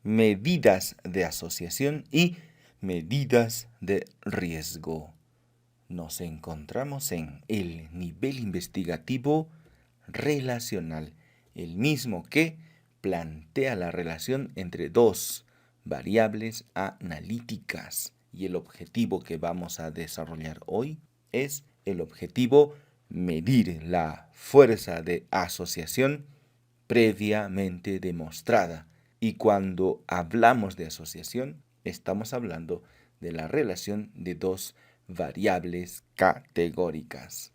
medidas de asociación y medidas de riesgo. Nos encontramos en el nivel investigativo relacional, el mismo que plantea la relación entre dos variables analíticas. Y el objetivo que vamos a desarrollar hoy es el objetivo medir la fuerza de asociación previamente demostrada. Y cuando hablamos de asociación, estamos hablando de la relación de dos variables categóricas.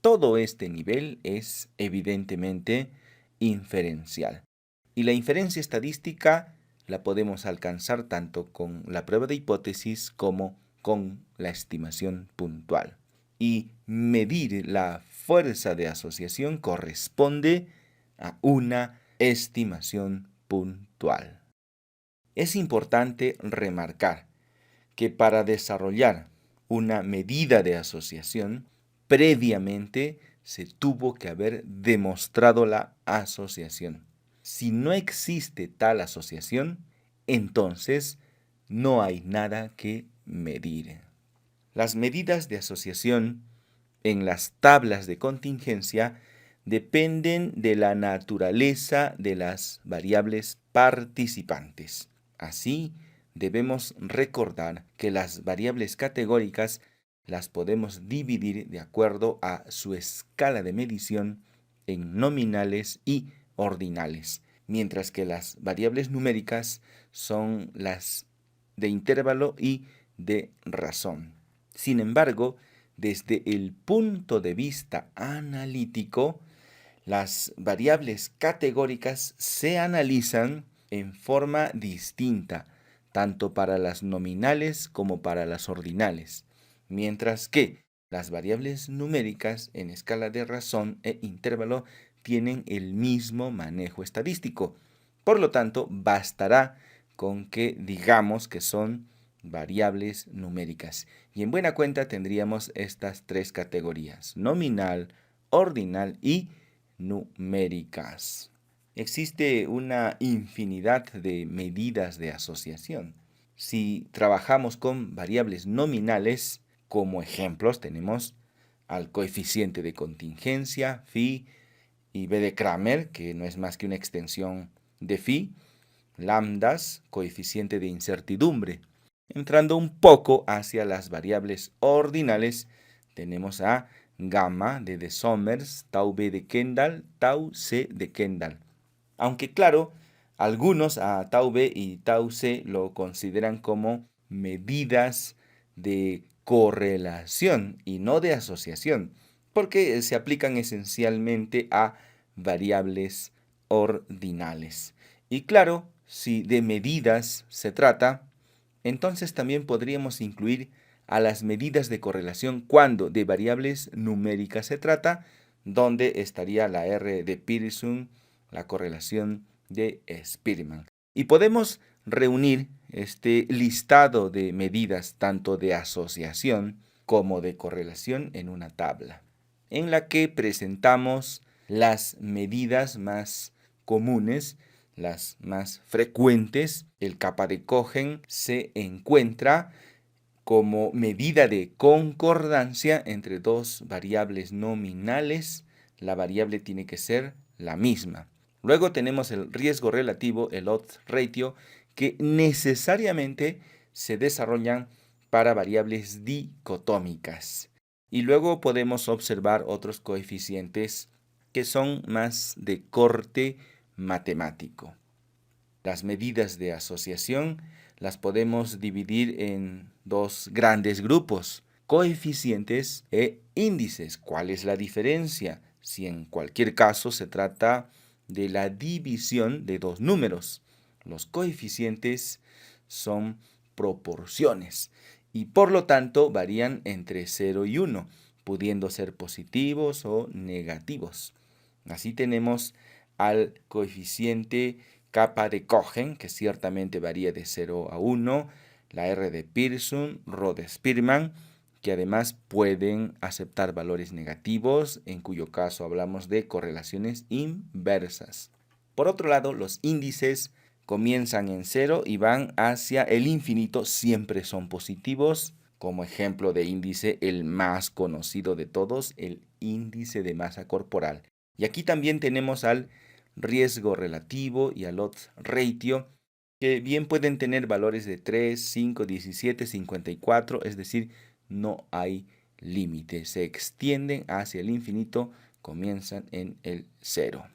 Todo este nivel es evidentemente inferencial. Y la inferencia estadística la podemos alcanzar tanto con la prueba de hipótesis como con la estimación puntual. Y medir la fuerza de asociación corresponde a una estimación puntual. Es importante remarcar que para desarrollar una medida de asociación, previamente se tuvo que haber demostrado la asociación. Si no existe tal asociación, entonces no hay nada que medir. Las medidas de asociación en las tablas de contingencia dependen de la naturaleza de las variables participantes. Así, debemos recordar que las variables categóricas las podemos dividir de acuerdo a su escala de medición en nominales y ordinales, mientras que las variables numéricas son las de intervalo y de razón. Sin embargo, desde el punto de vista analítico, las variables categóricas se analizan en forma distinta, tanto para las nominales como para las ordinales, mientras que las variables numéricas en escala de razón e intervalo tienen el mismo manejo estadístico. Por lo tanto, bastará con que digamos que son variables numéricas. Y en buena cuenta tendríamos estas tres categorías: nominal, ordinal y numéricas. Existe una infinidad de medidas de asociación. Si trabajamos con variables nominales, como ejemplos tenemos al coeficiente de contingencia, phi, y b de Kramer, que no es más que una extensión de phi, lambdas, coeficiente de incertidumbre. Entrando un poco hacia las variables ordinales, tenemos a gamma de Somers, tau b de Kendall, tau c de Kendall. Aunque claro, algunos a tau b y tau c lo consideran como medidas de correlación y no de asociación, porque se aplican esencialmente a variables ordinales. Y claro, si de medidas se trata, entonces también podríamos incluir a las medidas de correlación cuando de variables numéricas se trata, donde estaría la R de Pearson, la correlación de Spearman. Y podemos reunir este listado de medidas tanto de asociación como de correlación en una tabla, en la que presentamos las medidas más comunes, las más frecuentes. El kappa de Cohen se encuentra como medida de concordancia entre dos variables nominales. La variable tiene que ser la misma. Luego tenemos el riesgo relativo, el odds ratio, que necesariamente se desarrollan para variables dicotómicas. Y luego podemos observar otros coeficientes que son más de corte matemático. Las medidas de asociación las podemos dividir en dos grandes grupos: coeficientes e índices. ¿Cuál es la diferencia? Si en cualquier caso se trata de la división de dos números. Los coeficientes son proporciones y por lo tanto varían entre 0 y 1, pudiendo ser positivos o negativos. Así tenemos al coeficiente kappa de Cohen, que ciertamente varía de 0 a 1, la R de Pearson, Rho de Spearman, que además pueden aceptar valores negativos, en cuyo caso hablamos de correlaciones inversas. Por otro lado, los índices comienzan en 0 y van hacia el infinito, siempre son positivos. Como ejemplo de índice, el más conocido de todos, el índice de masa corporal. Y aquí también tenemos al riesgo relativo y al odds ratio, que bien pueden tener valores de 3, 5, 17, 54, es decir, no hay límite. Se extienden hacia el infinito, comienzan en el 0.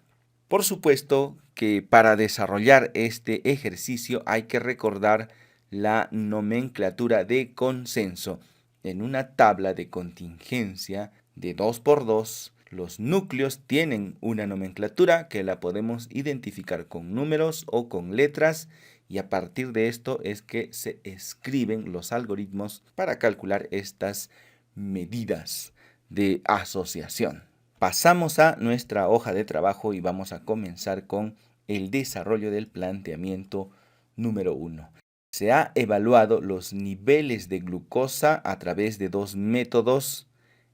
Por supuesto que para desarrollar este ejercicio hay que recordar la nomenclatura de consenso. En una tabla de contingencia de 2 por 2, los núcleos tienen una nomenclatura que la podemos identificar con números o con letras, y a partir de esto es que se escriben los algoritmos para calcular estas medidas de asociación. Pasamos a nuestra hoja de trabajo y vamos a comenzar con el desarrollo del planteamiento número 1. Se ha evaluado los niveles de glucosa a través de 2 métodos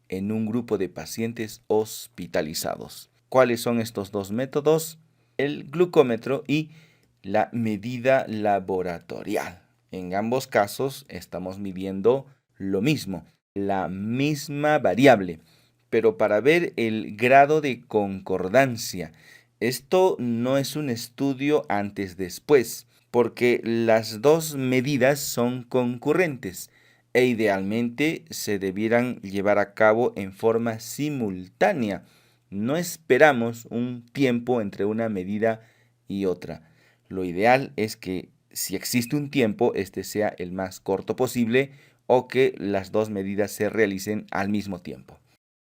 en un grupo de pacientes hospitalizados. ¿Cuáles son estos 2 métodos? El glucómetro y la medida laboratorial. En ambos casos estamos midiendo lo mismo, la misma variable, pero para ver el grado de concordancia. Esto no es un estudio antes-después, porque las dos medidas son concurrentes e idealmente se debieran llevar a cabo en forma simultánea. No esperamos un tiempo entre una medida y otra. Lo ideal es que si existe un tiempo, este sea el más corto posible o que las dos medidas se realicen al mismo tiempo.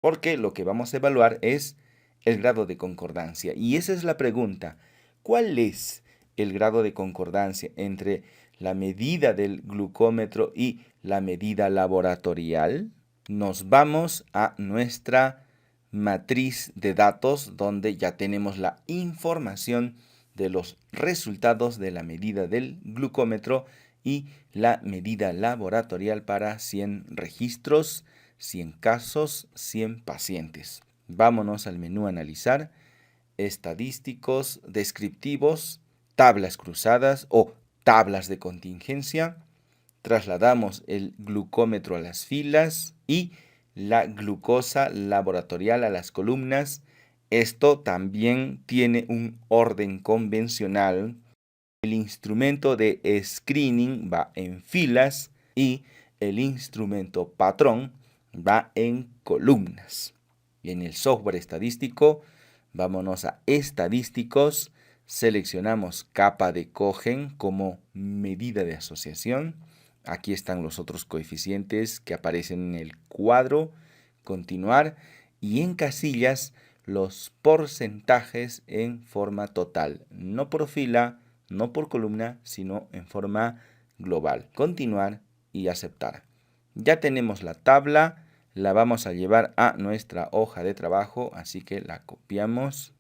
Porque lo que vamos a evaluar es el grado de concordancia. Y esa es la pregunta. ¿Cuál es el grado de concordancia entre la medida del glucómetro y la medida laboratorial? Nos vamos a nuestra matriz de datos donde ya tenemos la información de los resultados de la medida del glucómetro y la medida laboratorial para 100 registros, 100 casos, 100 pacientes. Vámonos al menú Analizar, Estadísticos, Descriptivos, Tablas cruzadas o tablas de contingencia. Trasladamos el glucómetro a las filas y la glucosa laboratorial a las columnas. Esto también tiene un orden convencional. El instrumento de screening va en filas y el instrumento patrón va en columnas. Y en el software estadístico, vámonos a estadísticos, seleccionamos capa de Cohen como medida de asociación. Aquí están los otros coeficientes que aparecen en el cuadro, continuar, y en casillas los porcentajes en forma total, no por fila, no por columna, sino en forma global. Continuar y aceptar. Ya tenemos la tabla, la vamos a llevar a nuestra hoja de trabajo, así que la copiamos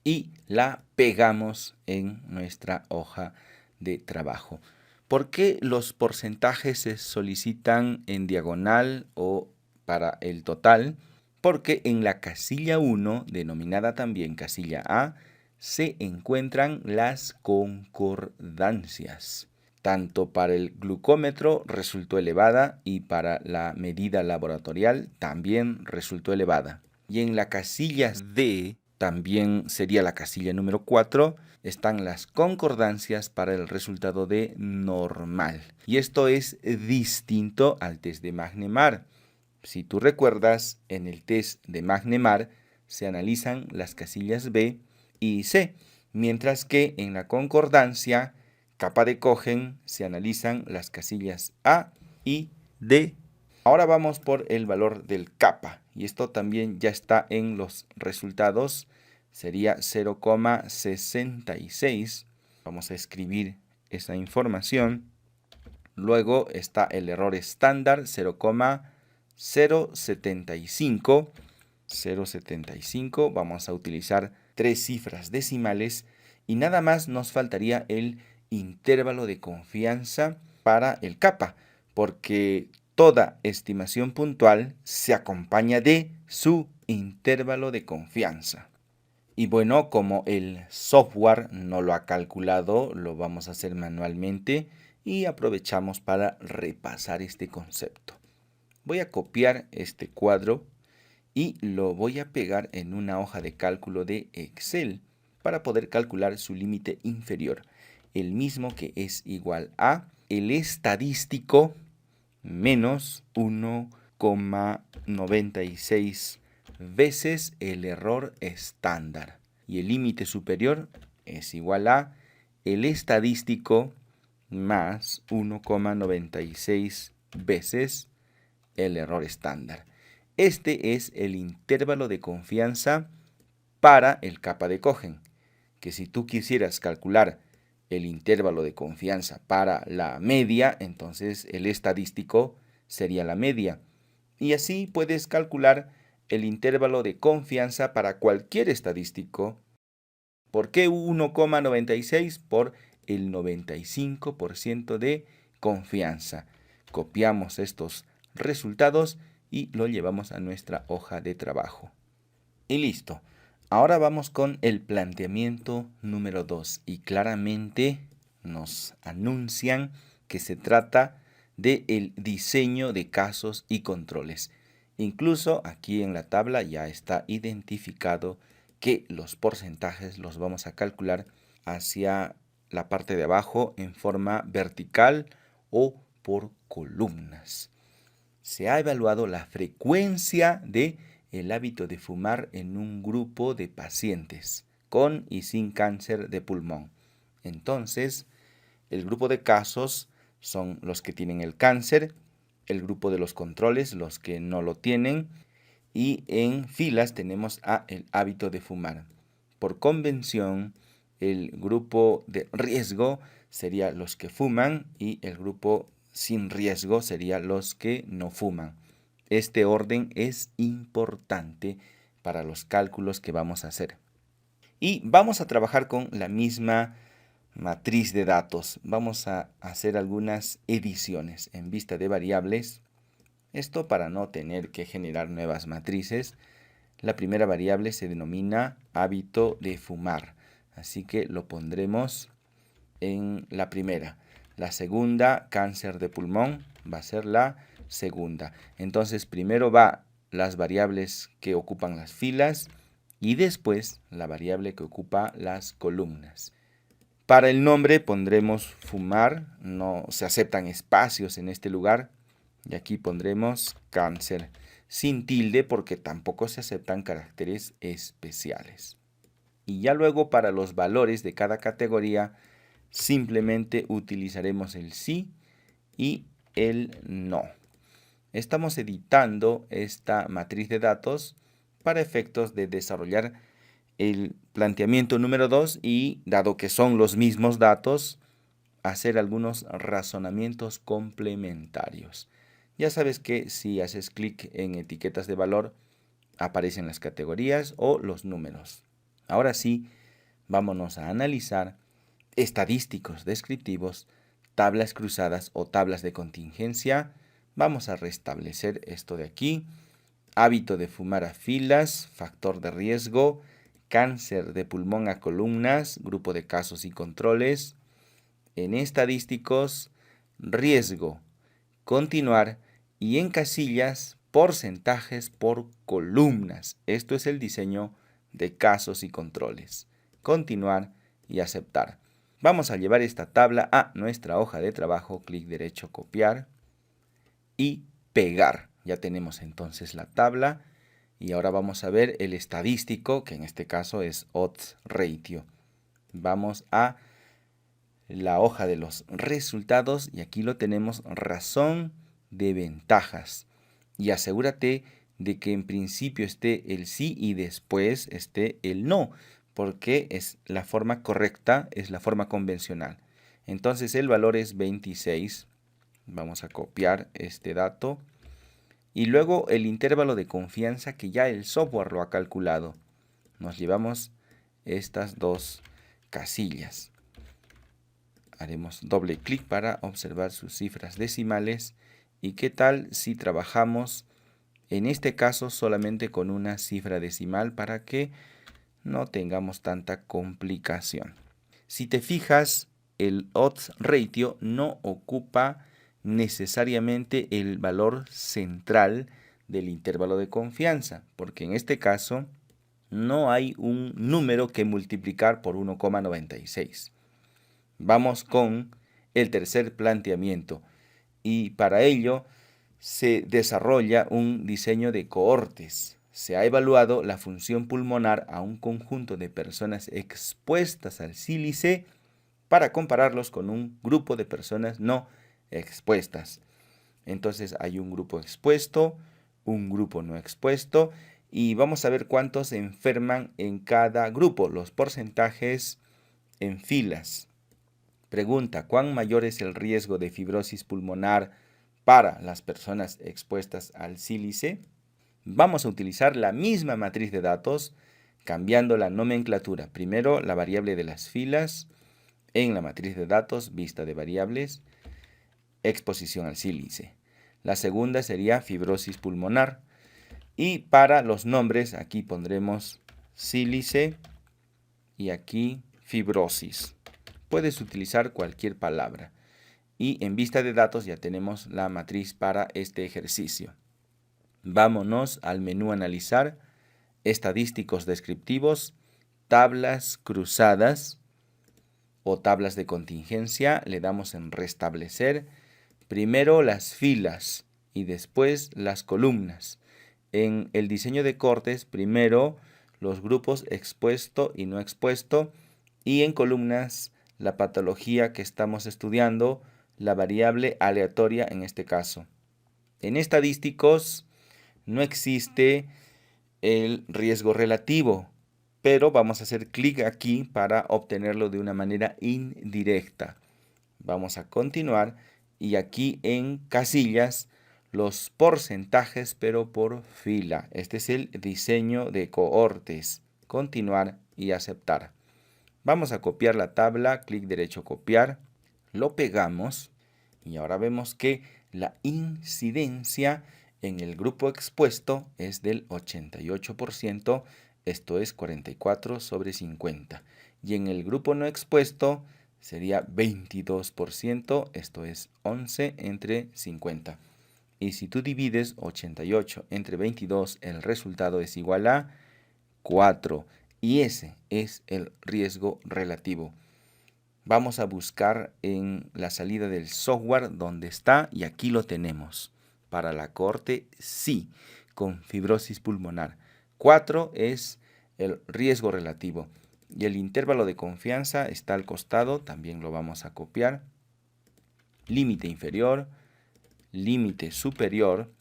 y la pegamos en nuestra hoja de trabajo. ¿Por qué los porcentajes se solicitan en diagonal o para el total? Porque en la casilla 1, denominada también casilla A, se encuentran las concordancias. Tanto para el glucómetro resultó elevada y para la medida laboratorial también resultó elevada. Y en la casilla D, también sería la casilla número 4, están las concordancias para el resultado de normal. Y esto es distinto al test de Magnemar. Si tú recuerdas, en el test de Magnemar se analizan las casillas B y C, mientras que en la concordancia, capa de Cohen, se analizan las casillas A y D. Ahora vamos por el valor del kappa, y esto también ya está en los resultados, sería 0,66. Vamos a escribir esa información. Luego está el error estándar, 0,075. 0,75. Vamos a utilizar 3 cifras decimales y nada más nos faltaría el intervalo de confianza para el kappa, porque toda estimación puntual se acompaña de su intervalo de confianza. Y bueno, como el software no lo ha calculado, lo vamos a hacer manualmente y aprovechamos para repasar este concepto. Voy a copiar este cuadro y lo voy a pegar en una hoja de cálculo de Excel para poder calcular su límite inferior, el mismo que es igual a el estadístico menos 1,96 veces el error estándar. Y el límite superior es igual a el estadístico más 1,96 veces el error estándar. Este es el intervalo de confianza para el kappa de Cohen, que si tú quisieras calcular el intervalo de confianza para la media, entonces el estadístico sería la media. Y así puedes calcular el intervalo de confianza para cualquier estadístico. ¿Por qué 1,96? Por el 95% de confianza. Copiamos estos resultados y lo llevamos a nuestra hoja de trabajo. Y listo. Ahora vamos con el planteamiento número 2 y claramente nos anuncian que se trata del diseño de casos y controles. Incluso aquí en la tabla ya está identificado que los porcentajes los vamos a calcular hacia la parte de abajo en forma vertical o por columnas. Se ha evaluado la frecuencia de el hábito de fumar en un grupo de pacientes con y sin cáncer de pulmón. Entonces, el grupo de casos son los que tienen el cáncer, el grupo de los controles, los que no lo tienen, y en filas tenemos el hábito de fumar. Por convención, el grupo de riesgo sería los que fuman y el grupo sin riesgo sería los que no fuman. Este orden es importante para los cálculos que vamos a hacer. Y vamos a trabajar con la misma matriz de datos. Vamos a hacer algunas ediciones en vista de variables. Esto para no tener que generar nuevas matrices. La primera variable se denomina hábito de fumar. Así que lo pondremos en la primera. La segunda, cáncer de pulmón, va a ser la segunda. Entonces primero va las variables que ocupan las filas y después la variable que ocupa las columnas. Para el nombre pondremos fumar, no se aceptan espacios en este lugar y aquí pondremos cáncer sin tilde porque tampoco se aceptan caracteres especiales. Y ya luego para los valores de cada categoría simplemente utilizaremos el sí y el no. Estamos editando esta matriz de datos para efectos de desarrollar el planteamiento número 2 y, dado que son los mismos datos, hacer algunos razonamientos complementarios. Ya sabes que si haces clic en etiquetas de valor, aparecen las categorías o los números. Ahora sí, vámonos a analizar estadísticos descriptivos, tablas cruzadas o tablas de contingencia. Vamos a restablecer esto de aquí. Hábito de fumar a filas, factor de riesgo, cáncer de pulmón a columnas, grupo de casos y controles. En estadísticos, riesgo, continuar y en casillas, porcentajes por columnas. Esto es el diseño de casos y controles. Continuar y aceptar. Vamos a llevar esta tabla a nuestra hoja de trabajo, clic derecho, copiar y pegar. Ya tenemos entonces la tabla y ahora vamos a ver el estadístico, que en este caso es odds ratio. Vamos a la hoja de los resultados y aquí lo tenemos, razón de ventajas. Y asegúrate de que en principio esté el sí y después esté el no, porque es la forma correcta, es la forma convencional. Entonces el valor es 26. Vamos a copiar este dato. Y luego el intervalo de confianza que ya el software lo ha calculado. Nos llevamos estas dos casillas. Haremos doble clic para observar sus cifras decimales. ¿Y qué tal si trabajamos en este caso solamente con una cifra decimal para que no tengamos tanta complicación. Si te fijas, el odds ratio no ocupa necesariamente el valor central del intervalo de confianza, porque en este caso no hay un número que multiplicar por 1,96. Vamos con el tercer planteamiento y para ello se desarrolla un diseño de cohortes. Se ha evaluado la función pulmonar a un conjunto de personas expuestas al sílice para compararlos con un grupo de personas no expuestas. Entonces hay un grupo expuesto, un grupo no expuesto y vamos a ver cuántos se enferman en cada grupo, los porcentajes en filas. Pregunta, ¿cuán mayor es el riesgo de fibrosis pulmonar para las personas expuestas al sílice? Vamos a utilizar la misma matriz de datos, cambiando la nomenclatura. Primero, la variable de las filas en la matriz de datos, vista de variables, exposición al sílice. La segunda sería fibrosis pulmonar. Y para los nombres, aquí pondremos sílice y aquí fibrosis. Puedes utilizar cualquier palabra. Y en vista de datos ya tenemos la matriz para este ejercicio. Vámonos al menú Analizar, Estadísticos Descriptivos, Tablas Cruzadas o Tablas de Contingencia. Le damos en Restablecer. Primero las filas y después las columnas. En el diseño de cortes, primero los grupos expuesto y no expuesto. Y en columnas, la patología que estamos estudiando, la variable aleatoria en este caso. En estadísticos no existe el riesgo relativo, pero vamos a hacer clic aquí para obtenerlo de una manera indirecta. Vamos a continuar y aquí en casillas los porcentajes, pero por fila. Este es el diseño de cohortes. Continuar y aceptar. Vamos a copiar la tabla, clic derecho copiar, lo pegamos y ahora vemos que la incidencia en el grupo expuesto es del 88%, esto es 44/50. Y en el grupo no expuesto sería 22%, esto es 11/50. Y si tú divides 88 entre 22, el resultado es igual a 4. Y ese es el riesgo relativo. Vamos a buscar en la salida del software donde está y aquí lo tenemos. Para la cohorte sí, con fibrosis pulmonar. 4 es el riesgo relativo. Y el intervalo de confianza está al costado, también lo vamos a copiar. Límite inferior, límite superior.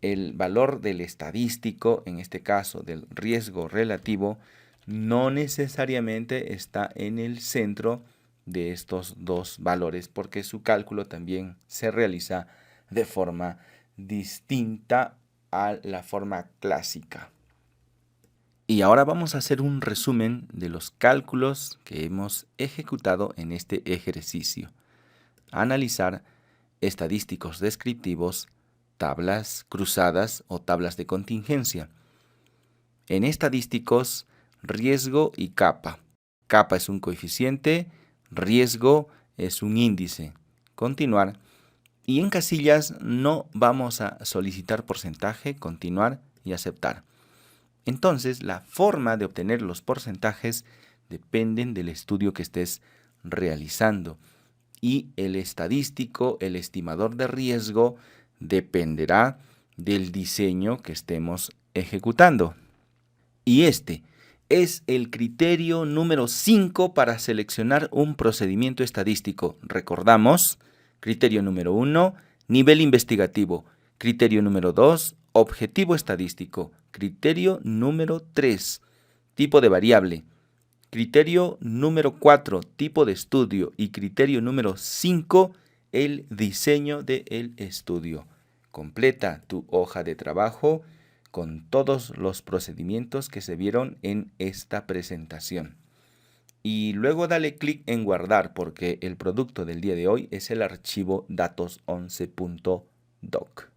El valor del estadístico, en este caso del riesgo relativo, no necesariamente está en el centro de estos dos valores, porque su cálculo también se realiza de forma distinta a la forma clásica. Y ahora vamos a hacer un resumen de los cálculos que hemos ejecutado en este ejercicio. Analizar estadísticos descriptivos, tablas cruzadas o tablas de contingencia. En estadísticos, riesgo y kappa. Kappa es un coeficiente, riesgo es un índice. Continuar. Y en casillas no vamos a solicitar porcentaje, continuar y aceptar. Entonces, la forma de obtener los porcentajes dependen del estudio que estés realizando. Y el estadístico, el estimador de riesgo, dependerá del diseño que estemos ejecutando. Y este es el criterio número 5 para seleccionar un procedimiento estadístico. Recordamos, criterio número 1, nivel investigativo. Criterio número 2, objetivo estadístico. Criterio número 3, tipo de variable. Criterio número 4, tipo de estudio. Y criterio número 5, el diseño del estudio. Completa tu hoja de trabajo con todos los procedimientos que se vieron en esta presentación. Y luego dale clic en guardar porque el producto del día de hoy es el archivo datos11.doc.